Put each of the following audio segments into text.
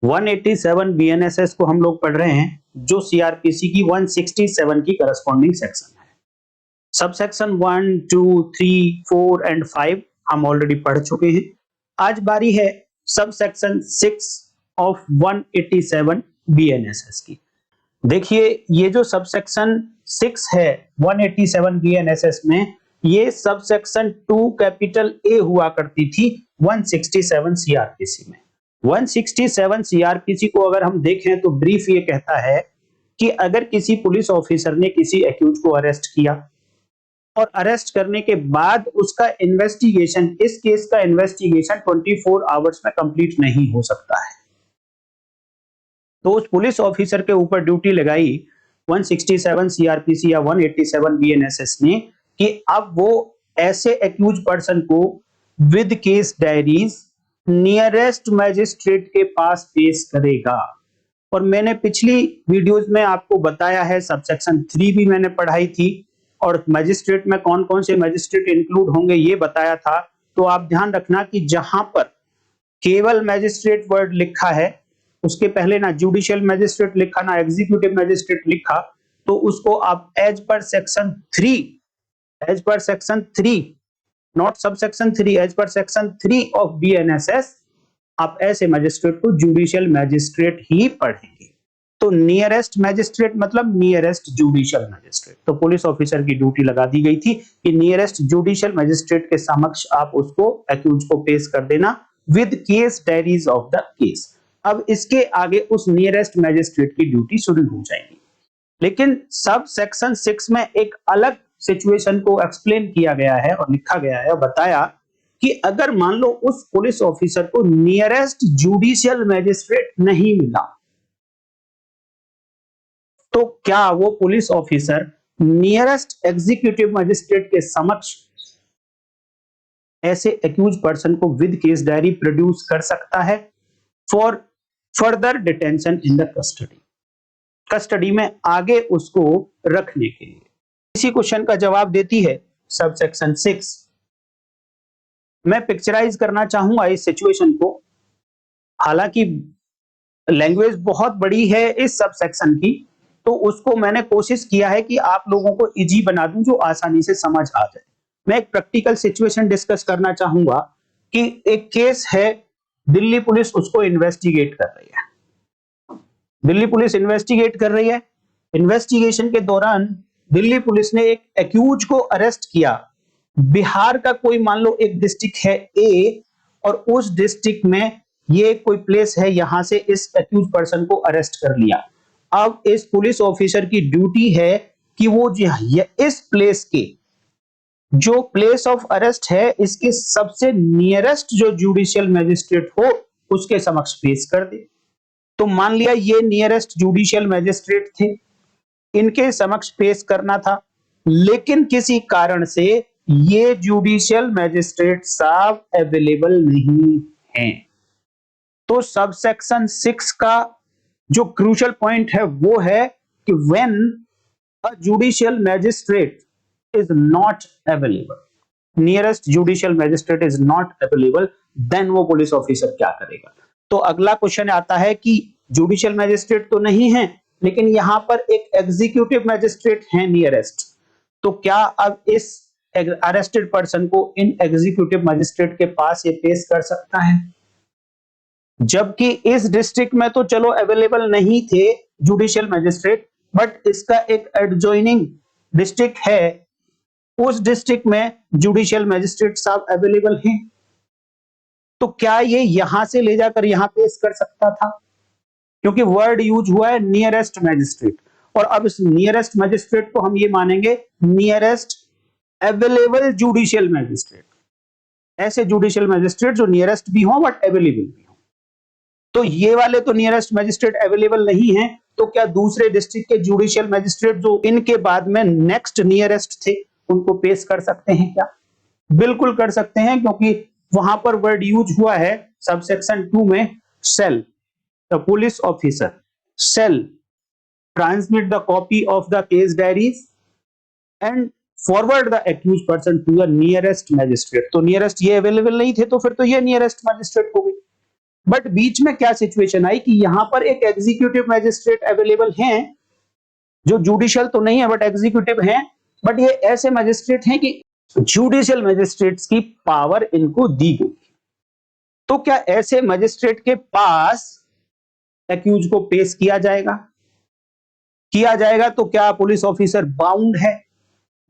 187 BNSS को हम लोग पढ़ रहे हैं, जो सीआरपीसी की 167 की करस्पॉन्डिंग सेक्शन है। सब सेक्शन 1, 2, 3, 4 एंड 5 हम ऑलरेडी पढ़ चुके हैं। आज बारी है सब सेक्शन 6 ऑफ 187 बीएनएसएस की। देखिए, ये जो सब सेक्शन 6 है 187 बीएनएसएस में, ये सब सेक्शन 2 कैपिटल ए हुआ करती थी 167 सीआरपीसी में। 167 सीआरपीसी को अगर हम देखें तो ब्रीफ ये कहता है कि अगर किसी पुलिस ऑफिसर ने किसी एक्यूज को अरेस्ट किया और अरेस्ट करने के बाद उसका इन्वेस्टिगेशन, इस केस का इन्वेस्टिगेशन 24 आवर्स में कंप्लीट नहीं हो सकता है, तो उस पुलिस ऑफिसर के ऊपर ड्यूटी लगाई 167 सीआरपीसी या 187 बीएनएसएस ने कि अब वो ऐसे एक्यूज पर्सन को with case diaries nearest magistrate के पास पेश करेगा। और मैंने पिछली वीडियोस में आपको बताया है, सबसेक्शन 3 भी मैंने पढ़ाई थी और मैजिस्ट्रेट में कौन कौन से मैजिस्ट्रेट इंक्लूड होंगे ये बताया था। तो आप ध्यान रखना कि जहां पर केवल मैजिस्ट्रेट वर्ड लिखा है, उसके पहले ना जुडिशियल मैजिस्ट्रेट लिखा ना एग्जीक्यूटिव मैजिस्ट्रेट लिखा, तो उसको आप as per section 3 not sub section 3, as per section 3 of BNSS आप ऐसे मैजिस्ट्रेट को जुडिशियल मैजिस्ट्रेट ही पढ़ेंगे। तो नियरेस्ट मैजिस्ट्रेट मतलब नियरेस्ट जुडिशियल मैजिस्ट्रेट। तो पुलिस ऑफिसर की ड्यूटी लगा दी गई थी कि नियरेस्ट जुडिशियल मैजिस्ट्रेट के समक्ष आप उसको एक्यूज को पेश कर देना with case diaries of the case. अब इसके आगे उस नियरेस्ट मैजिस्ट्रेट की ड्यूटी शुरू हो जाएगी। लेकिन सब सेक्शन 6 में एक अलग सिचुएशन को एक्सप्लेन किया गया है और लिखा गया है और बताया कि अगर मान लो उस पुलिस ऑफिसर को नियरेस्ट जुडिशियल मैजिस्ट्रेट नहीं मिला, तो क्या वो police officer nearest executive magistrate के समक्ष ऐसे एक्यूज पर्सन को विद केस डायरी प्रोड्यूस कर सकता है for further detention in the custody में आगे उसको रखने के लिए। इसी क्वेश्चन का जवाब देती है सब सेक्शन 6। मैं पिक्चराइज करना चाहूंगा इस सिचुएशन को। हालांकि लैंग्वेज बहुत बड़ी है इस सब सेक्शन की, तो उसको मैंने कोशिश किया है कि आप लोगों को इजी बना दूं जो आसानी से समझ आ जाए। मैं एक प्रैक्टिकल सिचुएशन डिस्कस करना चाहूंगा कि एक केस है, दिल्ली पुलिस उसको इन्वेस्टिगेट कर रही है। दिल्ली पुलिस इन्वेस्टिगेट कर रही है। इन्वेस्टिगेशन के दौरान दिल्ली पुलिस ने एक एक्यूज को अरेस्ट किया। बिहार का कोई मान लो एक डिस्ट्रिक्ट है ए, और उस डिस्ट्रिक्ट में ये कोई प्लेस है, यहां से इस एक्यूज पर्सन को अरेस्ट कर लिया। अब इस पुलिस ऑफिसर की ड्यूटी है कि वो इस प्लेस के जो प्लेस ऑफ अरेस्ट है, इसके सबसे नियरेस्ट जो जुडिशियल मैजिस्ट्रेट हो उसके समक्ष पेश कर दे। तो मान लिया ये नियरेस्ट जुडिशियल मैजिस्ट्रेट थे, इनके समक्ष पेश करना था, लेकिन किसी कारण से ये जुडिशियल मैजिस्ट्रेट साहब अवेलेबल नहीं हैं। तो सबसेक्शन 6 का जो क्रूशियल पॉइंट है वो है कि when a judicial magistrate is not available, nearest judicial magistrate is not available, then वो पुलिस ऑफिसर क्या करेगा। तो अगला क्वेश्चन आता है कि जुडिशियल मैजिस्ट्रेट तो नहीं है, लेकिन यहां पर एक एग्जीक्यूटिव मैजिस्ट्रेट है नियरेस्ट, तो क्या अब इस अरेस्टेड पर्सन को इन एग्जीक्यूटिव मैजिस्ट्रेट के पास ये पेश कर सकता है? जबकि इस डिस्ट्रिक्ट में तो चलो अवेलेबल नहीं थे जुडिशियल मैजिस्ट्रेट, बट इसका एक एडजॉइनिंग डिस्ट्रिक्ट है, उस डिस्ट्रिक्ट में जुडिशियल मैजिस्ट्रेट साहब अवेलेबल हैं। तो क्या ये यहां से ले जाकर यहां पेश कर सकता था? क्योंकि वर्ड यूज हुआ है नियरेस्ट मैजिस्ट्रेट, और अब इस नियरेस्ट मैजिस्ट्रेट को हम ये मानेंगे नियरेस्ट अवेलेबल जुडिशियल मैजिस्ट्रेट, ऐसे जुडिशियल मैजिस्ट्रेट जो नियरेस्ट भी हो बट अवेलेबल भी हो। तो ये वाले तो नियरेस्ट मैजिस्ट्रेट अवेलेबल नहीं है, तो क्या दूसरे डिस्ट्रिक्ट के जुडिशियल मैजिस्ट्रेट जो इनके बाद में नेक्स्ट नियरेस्ट थे उनको पेश कर सकते हैं क्या? बिल्कुल कर सकते हैं, क्योंकि वहां पर वर्ड यूज हुआ है सबसेक्शन 2 में, shall the police officer shall transmit the copy of the case diaries and forward the accuse person to the nearest magistrate. तो नियरेस्ट ये अवेलेबल नहीं थे, तो फिर तो ये नियरेस्ट मैजिस्ट्रेट हो गई। बट बीच में क्या सिचुएशन आई कि यहां पर एक एग्जीक्यूटिव मैजिस्ट्रेट अवेलेबल हैं जो जुडिशियल तो नहीं है बट एग्जीक्यूटिव हैं, बट ये ऐसे मैजिस्ट्रेट हैं कि जुडिशियल मैजिस्ट्रेट्स की पावर इनको दी गई। तो क्या ऐसे मैजिस्ट्रेट के पास एक्यूज को पेश किया जाएगा? तो क्या पुलिस ऑफिसर बाउंड है,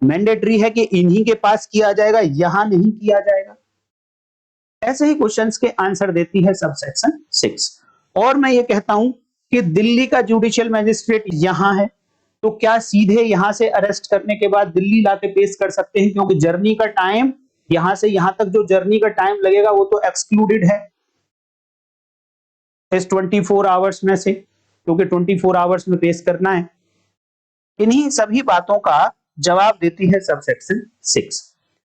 मैंडेटरी है कि इन्हीं के पास किया जाएगा, यहां नहीं किया जाएगा? ऐसे ही क्वेश्चंस के आंसर देती है सबसेक्शन 6। और मैं ये कहता हूं कि दिल्ली का जुडिशियल मैजिस्ट्रेट यहां है, तो क्या सीधे यहां से अरेस्ट करने के बाद दिल्ली लाके पेश कर सकते हैं? क्योंकि जर्नी का टाइम, यहां से यहां तक जो जर्नी का टाइम लगेगा वो तो एक्सक्लूडेड है इस 24 आवर्स में से, क्योंकि 24 आवर्स में पेश करना है। इन्हीं सभी बातों का जवाब देती है सबसेक्शन 6।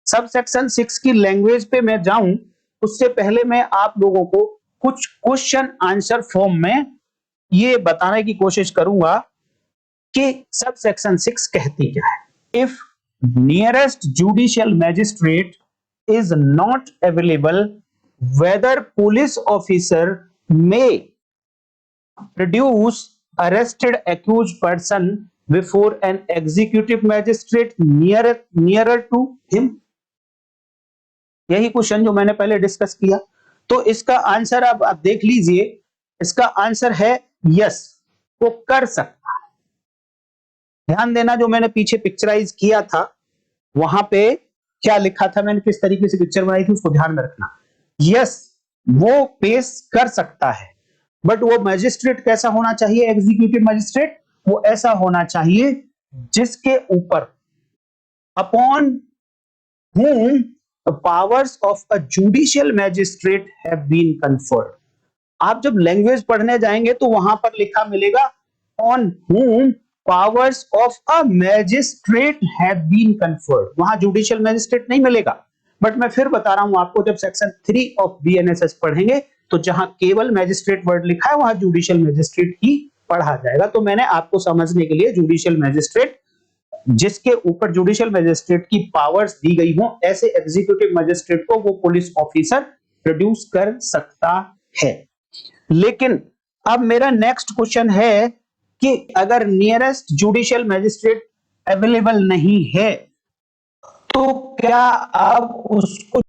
सबसेक्शन 6 की लैंग्वेज पे मैं जाऊं उससे पहले मैं आप लोगों को कुछ क्वेश्चन आंसर फॉर्म में ये बताने की कोशिश करूंगा कि सबसेक्शन 6 कहती क्या है। If nearest judicial magistrate is not available, whether police officer may produce arrested accused person before an executive magistrate nearer to him? यही क्वेश्चन जो मैंने पहले डिस्कस किया। तो इसका आंसर अब आप देख लीजिए, इसका आंसर है यस, वो कर सकता है। ध्यान देना, जो मैंने पीछे पिक्चराइज किया था वहां पे क्या लिखा था, मैंने किस तरीके से पिक्चर बनाई थी, उसको ध्यान में रखना। यस, वो पेश कर सकता है, बट वो मैजिस्ट्रेट कैसा होना चाहिए? एग्जीक्यूटिव मैजिस्ट्रेट वो ऐसा होना चाहिए जिसके ऊपर upon whom the powers of a judicial magistrate have been conferred। आप जब लैंग्वेज पढ़ने जाएंगे तो वहां पर लिखा मिलेगा on whom powers of a magistrate have been conferred, वहां जुडिशियल मैजिस्ट्रेट नहीं मिलेगा। बट मैं फिर बता रहा हूं आपको, जब सेक्शन 3 ऑफ बीएनएसएस पढ़ेंगे तो जहां केवल मैजिस्ट्रेट वर्ड लिखा है वहां जुडिशियल मैजिस्ट्रेट ही पढ़ा जाएगा। तो मैंने आपको समझने के लिए जुडिशियल मैजिस्ट्रेट, जिसके ऊपर जुडिशियल मैजिस्ट्रेट की पावर्स दी गई हो, ऐसे एग्जीक्यूटिव मैजिस्ट्रेट को वो पुलिस ऑफिसर प्रोड्यूस कर सकता है। लेकिन अब मेरा नेक्स्ट क्वेश्चन है कि अगर नियरेस्ट जुडिशियल मैजिस्ट्रेट अवेलेबल नहीं है तो क्या अब उसको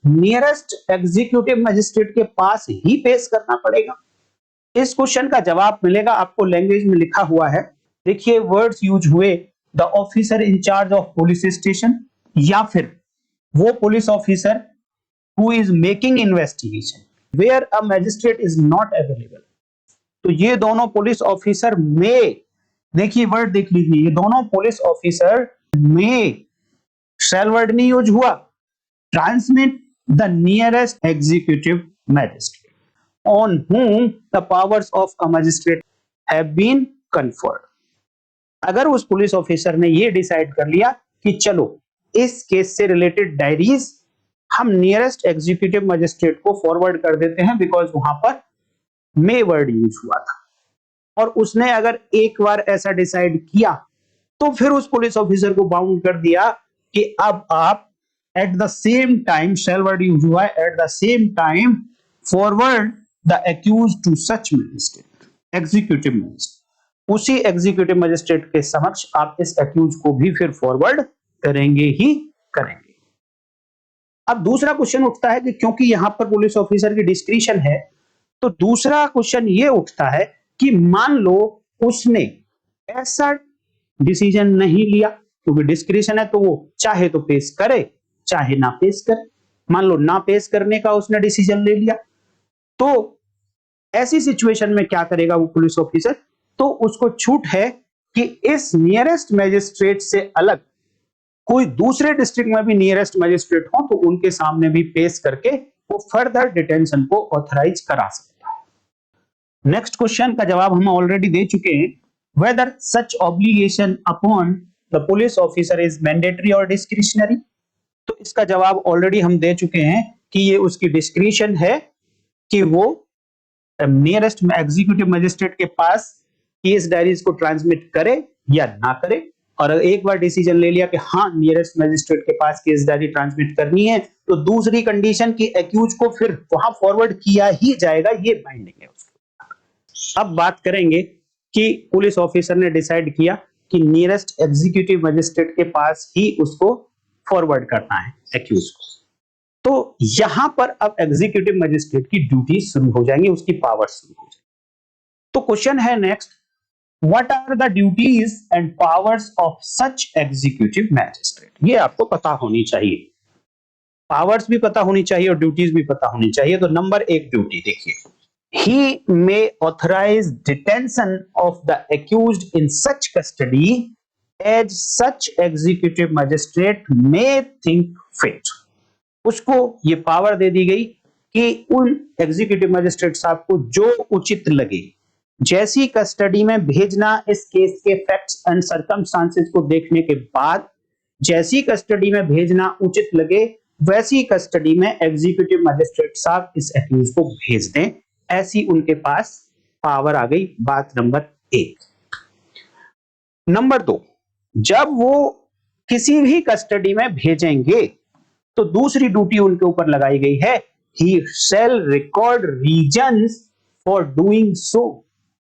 नियरेस्ट एग्जीक्यूटिव मैजिस्ट्रेट के पास ही पेश करना पड़ेगा? इस क्वेश्चन का जवाब मिलेगा आपको, लैंग्वेज में लिखा हुआ है। देखिए वर्ड्स यूज हुए, the officer in charge of police station, या फिर वो police officer who is making investigation where a magistrate is not available. तो ये दोनों पुलिस ऑफिसर में, देखिए वर्ड देख लीजिए, ये दोनों पुलिस ऑफिसर में शैल वर्ड नहीं यूज हुआ, transmit the nearest executive magistrate on whom the powers of a magistrate have been conferred। अगर उस पुलिस ऑफिसर ने ये डिसाइड कर लिया कि चलो इस केस से रिलेटेड डायरीज हम नियरेस्ट एग्जीक्यूटिव मैजिस्ट्रेट को फॉरवर्ड कर देते हैं, बिकॉज वहां पर मे वर्ड यूज हुआ था, और उसने अगर एक बार ऐसा डिसाइड किया तो फिर उस पुलिस ऑफिसर को बाउंड कर दिया कि अब आप at the same time, shall word use हुआ है, at the same time forward the accused to such magistrate, executive magistrate. उसी एग्जीक्यूटिव मैजिस्ट्रेट के समक्ष आप इस एक्यूज को भी फिर फॉरवर्ड करेंगे ही करेंगे। अब दूसरा क्वेश्चन उठता है कि क्योंकि यहां पर पुलिस ऑफिसर की डिस्क्रिशन है, तो दूसरा क्वेश्चन ये उठता है कि मान लो उसने ऐसा डिसीजन नहीं लिया, क्योंकि डिस्क्रिशन है तो वो चाहे तो पेश करे चाहे ना पेश करे। मान लो ना पेश करने का उसने डिसीजन ले लिया, तो ऐसी सिचुएशन में क्या करेगा वो पुलिस ऑफिसर? तो उसको छूट है कि इस नियरेस्ट मैजिस्ट्रेट से अलग कोई दूसरे डिस्ट्रिक्ट में भी नियरेस्ट मैजिस्ट्रेट हो तो उनके सामने भी पेश करके वो फर्दर डिटेंशन को ऑथराइज करा सकता है। नेक्स्ट क्वेश्चन का जवाब हम ऑलरेडी दे चुके हैं, whether such obligation upon the police officer is mandatory और डिस्क्रिशनरी। तो इसका जवाब ऑलरेडी हम दे चुके हैं कि ये उसकी डिस्क्रिशन है कि वो नियरेस्ट एग्जीक्यूटिव मैजिस्ट्रेट के पास केस डायरीज को ट्रांसमिट करे या ना करे। और एक बार डिसीजन ले लिया कि हाँ नियरेस्ट मैजिस्ट्रेट के पास केस डायरी ट्रांसमिट करनी है, तो दूसरी कंडीशन की एक्यूज को फिर वहां फॉरवर्ड किया ही जाएगा, ये बाइंडिंग है उसके। अब बात करेंगे कि पुलिस ऑफिसर ने डिसाइड किया कि नियरेस्ट एग्जीक्यूटिव मजिस्ट्रेट के पास ही उसको फॉरवर्ड करना है एक्यूज को, तो यहां पर अब एग्जीक्यूटिव मजिस्ट्रेट की ड्यूटी शुरू हो जाएंगी, उसकी पावर शुरू हो जाएगी। तो क्वेश्चन है next, what are the duties and powers of such executive magistrate? ये आपको पता होनी चाहिए, पावर्स भी पता होनी चाहिए और ड्यूटीज भी पता होनी चाहिए। तो नंबर एक ड्यूटी देखिए, he may authorize detention of the accused in such custody as such executive magistrate may think fit। उसको ये पावर दे दी गई कि उन एग्जीक्यूटिव मजिस्ट्रेट साहब को जो उचित लगे जैसी कस्टडी में भेजना, इस केस के फैक्ट्स एंड सर्कमस्टांसेस को देखने के बाद जैसी कस्टडी में भेजना उचित लगे वैसी कस्टडी में एग्जीक्यूटिव मजिस्ट्रेट साहब इस एक्यूज को भेज दें, ऐसी उनके पास पावर आ गई। बात नंबर एक। नंबर दो, जब वो किसी भी कस्टडी में भेजेंगे तो दूसरी ड्यूटी उनके ऊपर लगाई गई है, he shall record reasons for doing so.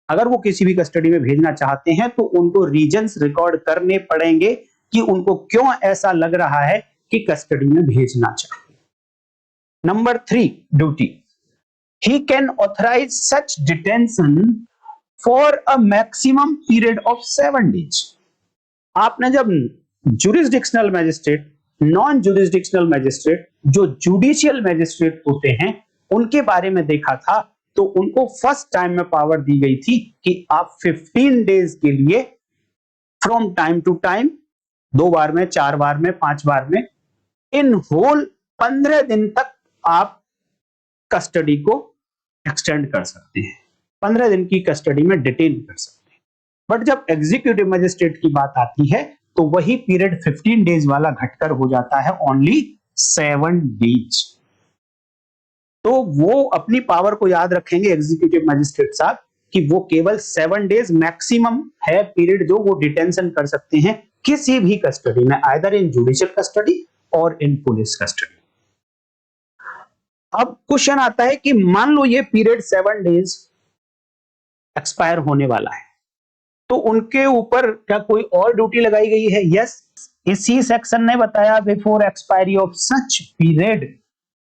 अगर वो किसी भी कस्टडी में भेजना चाहते हैं तो उनको रीजंस रिकॉर्ड करने पड़ेंगे कि उनको क्यों ऐसा लग रहा है कि कस्टडी में भेजना चाहिए। Number three duty, he can authorize such detention for a maximum period of 7 days। आपने जब jurisdictional magistrate, non jurisdictional magistrate, जो जुडिशियल मैजिस्ट्रेट होते हैं उनके बारे में देखा था, तो उनको फर्स्ट टाइम में पावर दी गई थी कि आप 15 डेज के लिए फ्रॉम टाइम टू टाइम, 2 बार में, 4 बार में, 5 बार में, इन होल 15 दिन तक आप कस्टडी को एक्सटेंड कर सकते हैं, 15 दिन की कस्टडी में डिटेन कर सकते हैं। बट जब एग्जीक्यूटिव मजिस्ट्रेट की बात आती है तो वही पीरियड 15 डेज वाला घटकर हो जाता है ओनली 7 डेज। तो वो अपनी पावर को याद रखेंगे एग्जीक्यूटिव मजिस्ट्रेट साहब कि वो केवल 7 डेज मैक्सिमम है पीरियड जो वो डिटेंशन कर सकते हैं किसी भी कस्टडी में, आइदर इन जुडिशियल कस्टडी और इन पुलिस कस्टडी। अब क्वेश्चन आता है कि मान लो ये पीरियड 7 डेज एक्सपायर होने वाला है, तो उनके ऊपर क्या कोई और ड्यूटी लगाई गई है? यस, इसी सेक्शन ने बताया, before expiry of such period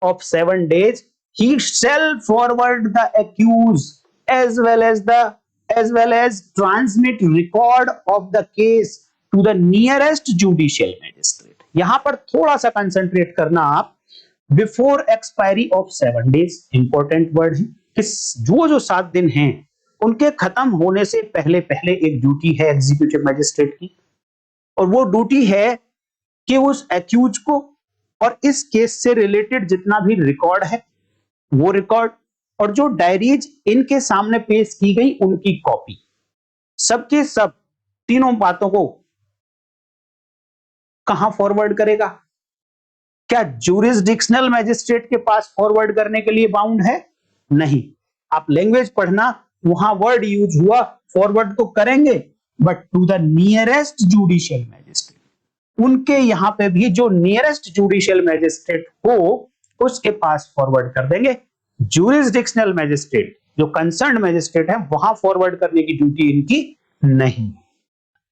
of 7 days he shall forward the accused as well as transmit record of the case to the nearest judicial magistrate। यहां पर थोड़ा सा कंसंट्रेट करना आप, before expiry of 7 days important word है कि जो 7 दिन हैं उनके खत्म होने से पहले पहले एक ड्यूटी है एग्जीक्यूटिव मजिस्ट्रेट की, और वो ड्यूटी है कि उस एक्यूज को और इस केस से रिलेटेड जितना भी रिकॉर्ड है वो रिकॉर्ड, और जो डायरीज इनके सामने पेश की गई उनकी कॉपी, सबके सब तीनों बातों को कहां फॉरवर्ड करेगा? क्या जुरिस्डिक्शनल मैजिस्ट्रेट के पास फॉरवर्ड करने के लिए बाउंड है? नहीं। आप लैंग्वेज पढ़ना, वहां वर्ड यूज हुआ, फॉरवर्ड तो करेंगे but to the nearest judicial magistrate. उनके यहां पे भी जो नियरेस्ट जुडिशियल मैजिस्ट्रेट हो उसके पास फॉरवर्ड कर देंगे। जुरिस्डिक्शनल मैजिस्ट्रेट, जो कंसर्न्ड मैजिस्ट्रेट है, वहां फॉरवर्ड करने की ड्यूटी इनकी नहीं।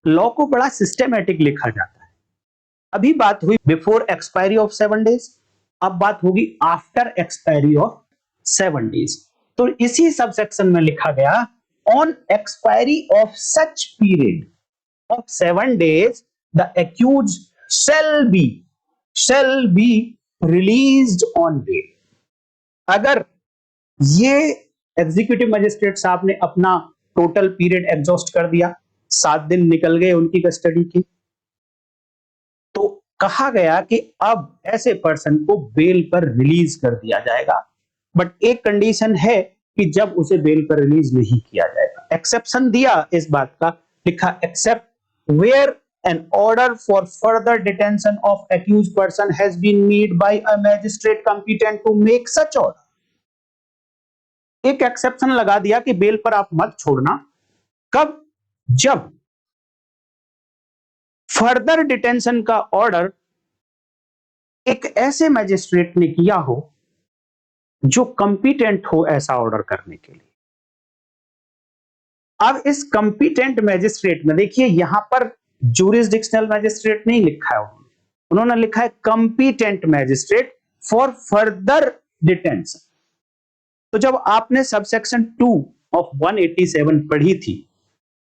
लॉ को बड़ा सिस्टमैटिक लिखा जाता है। अभी बात हुई बिफोर एक्सपायरी ऑफ 7 डेज, अब बात होगी आफ्टर एक्सपायरी ऑफ 7 डेज। तो इसी सब सेक्शन में लिखा गया, on expiry of such period of 7 days the accuse shall be released on bail। अगर ये एग्जीक्यूटिव मजिस्ट्रेट साहब ने अपना टोटल पीरियड एग्जॉस्ट कर दिया, 7 दिन निकल गए उनकी कस्टडी के, तो कहा गया कि अब ऐसे पर्सन को बेल पर रिलीज कर दिया जाएगा। बट एक कंडीशन है कि जब उसे बेल पर रिलीज नहीं किया जाएगा। एक्सेप्शन दिया इस बात का, लिखा except where an order for further detention of accused person has been made by a magistrate competent to make such order। एक एक्सेप्शन लगा दिया कि बेल पर आप मत छोड़ना, कब? जब फर्दर डिटेंशन का ऑर्डर एक ऐसे मैजिस्ट्रेट ने किया हो जो कंपिटेंट हो ऐसा ऑर्डर करने के लिए। अब इस कंपिटेंट मैजिस्ट्रेट में देखिए यहां पर ज्यूरिसडिक्शनल मैजिस्ट्रेट नहीं लिखा है, उन्होंने लिखा है competent magistrate for further detention. तो जब आपने सबसेक्शन 2 ऑफ 187 पढ़ी थी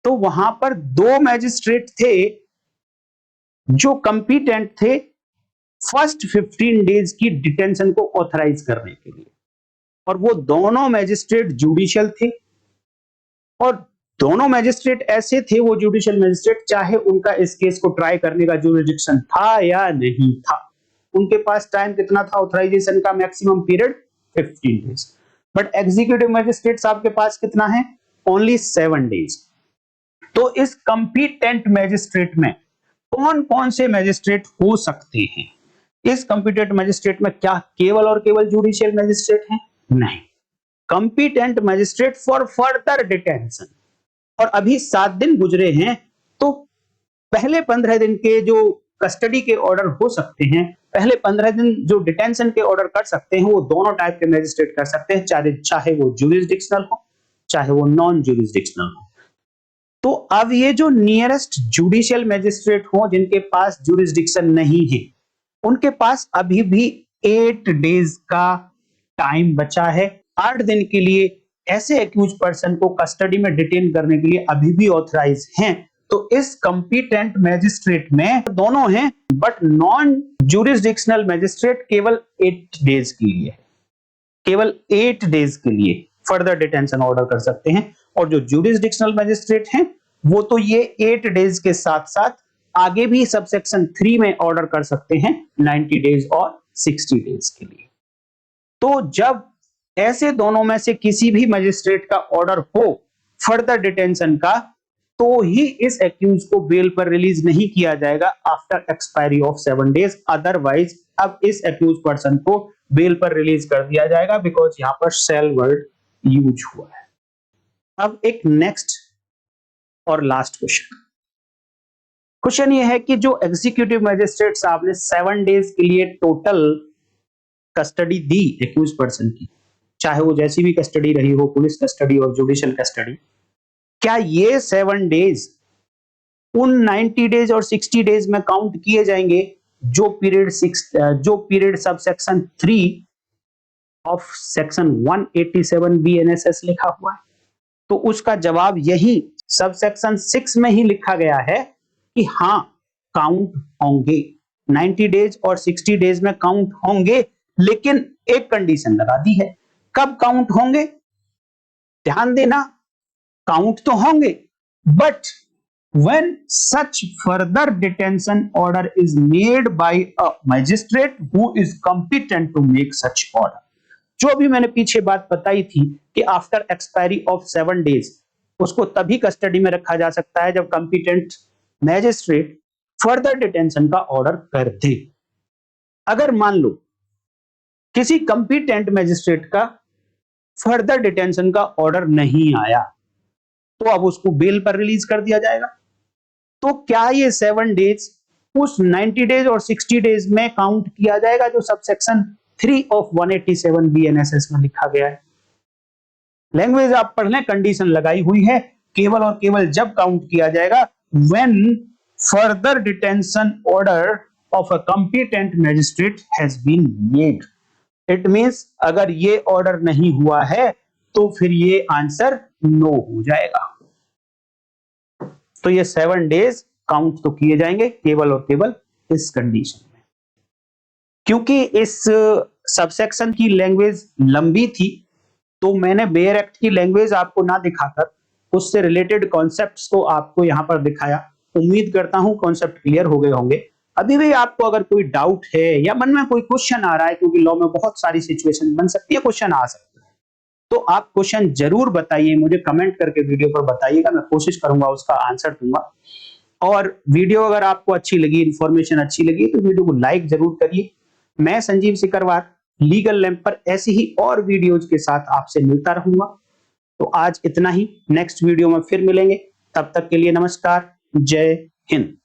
तो वहां पर दो मैजिस्ट्रेट थे जो कंपिटेंट थे फर्स्ट 15 डेज की डिटेंशन को ऑथराइज करने के लिए, और वो दोनों मैजिस्ट्रेट जुडिशियल थे, और दोनों मैजिस्ट्रेट ऐसे थे, वो जुडिशियल मैजिस्ट्रेट, चाहे उनका इस केस को ट्राई करने का जुरिडिक्शन था या नहीं था, उनके पास टाइम कितना था ऑथराइजेशन का, maximum period 15 days. But executive magistrate साहब के पास कितना है, ओनली 7 डेज। तो इस कंपिटेंट मैजिस्ट्रेट में कौन कौन से मैजिस्ट्रेट हो सकते हैं? इस कंपिटेंट मैजिस्ट्रेट में क्या केवल और केवल जुडिशियल मैजिस्ट्रेट हैं? नहीं, competent magistrate for further detention. और अभी 7 दिन गुजरे हैं, तो पहले 15 दिन के जो कस्टडी के ऑर्डर हो सकते हैं, पहले 15 दिन जो डिटेंशन के ऑर्डर कर सकते हैं, वो दोनों टाइप के मैजिस्ट्रेट कर सकते हैं, चाहे वो ज्यूरिसडिक्शनल हो चाहे वो नॉन ज्यूरिसडिक्शनल हो। तो अब ये जो नियरेस्ट जुडिशियल मैजिस्ट्रेट हो जिनके पास ज्यूरिसडिक्शन नहीं है, उनके पास अभी भी 8 डेज का टाइम बचा है। 8 दिन के लिए ऐसे एक्यूज पर्सन को कस्टडी में डिटेन करने के लिए अभी भी ऑथराइज हैं। तो इस कंपिटेंट मैजिस्ट्रेट में दोनों हैं, बट नॉन ज्यूरिसडिक्शनल मैजिस्ट्रेट केवल 8 डेज के लिए, केवल 8 डेज के लिए फर्दर डिटेंशन ऑर्डर कर सकते हैं। और जो ज्यूरिसडिक्शनल मैजिस्ट्रेट हैं वो तो ये 8 डेज के साथ साथ आगे भी सबसेक्शन 3 में ऑर्डर कर सकते हैं 90 डेज और 60 डेज के लिए। तो जब ऐसे दोनों में से किसी भी मैजिस्ट्रेट का ऑर्डर हो फर्दर डिटेंशन का, तो ही इस एक्यूज को बेल पर रिलीज नहीं किया जाएगा after expiry of 7 days. Otherwise अब इस एक्यूज पर्सन को बेल पर रिलीज कर दिया जाएगा, बिकॉज यहां पर सेल वर्ड यूज हुआ है। अब एक नेक्स्ट और लास्ट क्वेश्चन ये है कि जो एग्जीक्यूटिव मैजिस्ट्रेट साहब ने 7 डेज के लिए टोटल कस्टडी दी एक्यूज पर्सन की, चाहे वो जैसी भी कस्टडी रही हो, पुलिस कस्टडी और जुडिशियल कस्टडी, क्या ये 7 डेज उन 90 डेज और 60 डेज में काउंट किए जाएंगे जो period subsection 3 of section 187 BNSS लिखा हुआ है? तो उसका जवाब यही सबसेक्शन 6 में ही लिखा गया है कि हाँ काउंट होंगे, 90 डेज और 60 डेज में काउंट होंगे, लेकिन एक कंडीशन लगा दी है। कब काउंट होंगे? ध्यान देना, काउंट तो होंगे, but when such further detention order is made by a magistrate who is competent to make such order। जो भी मैंने पीछे बात बताई थी कि आफ्टर एक्सपायरी ऑफ 7 डेज उसको तभी कस्टडी में रखा जा सकता है जब कंपिटेंट मैजिस्ट्रेट फर्दर डिटेंशन का ऑर्डर कर दे। अगर मान लो किसी कंपिटेंट मैजिस्ट्रेट का फर्दर डिटेंशन का ऑर्डर नहीं आया, तो अब उसको बेल पर रिलीज कर दिया जाएगा। तो क्या ये 7 डेज उस 90 डेज और 60 डेज में काउंट किया जाएगा जो सबसेक्शन 3 ऑफ 187 बीएनएसएस में लिखा गया है? लैंग्वेज आप पढ़ लें, कंडीशन लगाई हुई है, केवल और केवल जब काउंट किया जाएगा when further detention order of a competent magistrate has been made। It means अगर ये ऑर्डर नहीं हुआ है तो फिर ये आंसर नो हो जाएगा। तो ये 7 डेज काउंट तो किए जाएंगे केवल और केवल इस कंडीशन में। क्योंकि इस सबसेक्शन की लैंग्वेज लंबी थी, तो मैंने बेयर एक्ट की लैंग्वेज आपको ना दिखाकर उससे रिलेटेड कॉन्सेप्ट्स को आपको यहां पर दिखाया। उम्मीद करता हूं कॉन्सेप्ट क्लियर हो गए होंगे। अभी भी आपको अगर कोई डाउट है या मन में कोई क्वेश्चन आ रहा है, क्योंकि लॉ में बहुत सारी सिचुएशन बन सकती है, क्वेश्चन आ सकता है, तो आप क्वेश्चन जरूर बताइए, मुझे कमेंट करके वीडियो पर बताइएगा, मैं कोशिश करूंगा उसका आंसर दूंगा। और वीडियो अगर आपको अच्छी लगी, इंफॉर्मेशन अच्छी लगी, तो वीडियो को लाइक जरूर करिए। मैं संजीव सिकरवार लीगल लैंप पर ऐसी ही और वीडियोज के साथ आपसे मिलता रहूंगा। तो आज इतना ही, नेक्स्ट वीडियो में फिर मिलेंगे, तब तक के लिए नमस्कार, जय हिंद।